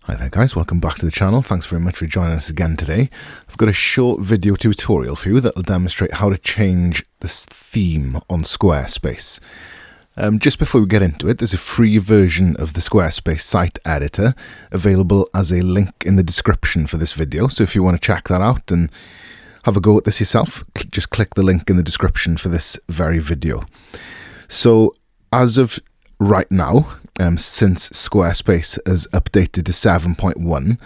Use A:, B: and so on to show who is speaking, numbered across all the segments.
A: Hi there guys, welcome back to the channel. Thanks very much for joining us again today. I've got a short video tutorial for you that will demonstrate how to change this theme on Squarespace. Just before we get into it, there's a free version of the Squarespace site editor available as a link in the description for this video. So if you want to check that out and have a go at this yourself, just click the link in the description for this very video. So as of right now, since Squarespace has updated to 7.1,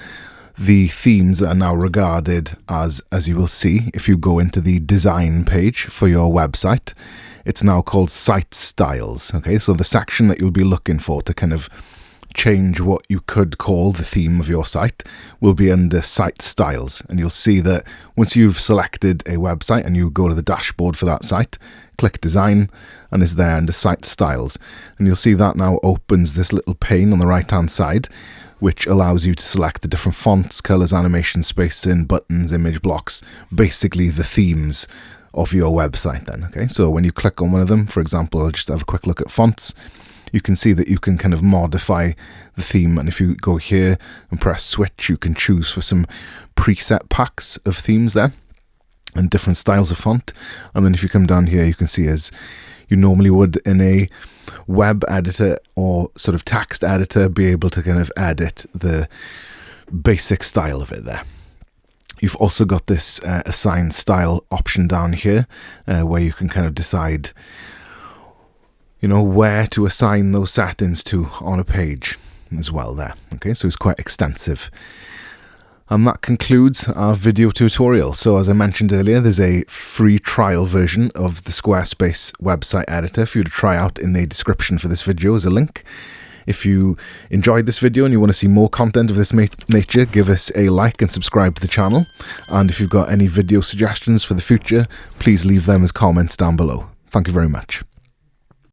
A: the themes that are now regarded as you will see, if you go into the design page for your website, it's now called site styles. Okay, so the section that you'll be looking for to kind of change what you could call the theme of your site will be under site styles. And you'll see that once you've selected a website and you go to the dashboard for that site, click design and it's there under site styles. And you'll see that now opens this little pane on the right hand side, which allows you to select the different fonts, colors, animation, spacing, buttons, image blocks, basically the themes of your website then. Okay, so when you click on one of them, for example, I'll just have a quick look at fonts. You can see that you can kind of modify the theme, and if you go here and press switch, you can choose for some preset packs of themes there and different styles of font. And then if you come down here, you can see, as you normally would in a web editor or sort of text editor, be able to kind of edit the basic style of it there. You've also got this assign style option down here where you can kind of decide, you know, where to assign those settings to on a page as well there. Okay, so it's quite extensive. And that concludes our video tutorial. So as I mentioned earlier, there's a free trial version of the Squarespace website editor for you to try out. In the description for this video is a link. If you enjoyed this video and you want to see more content of this nature, give us a like and subscribe to the channel. And if you've got any video suggestions for the future, please leave them as comments down below. Thank you very much.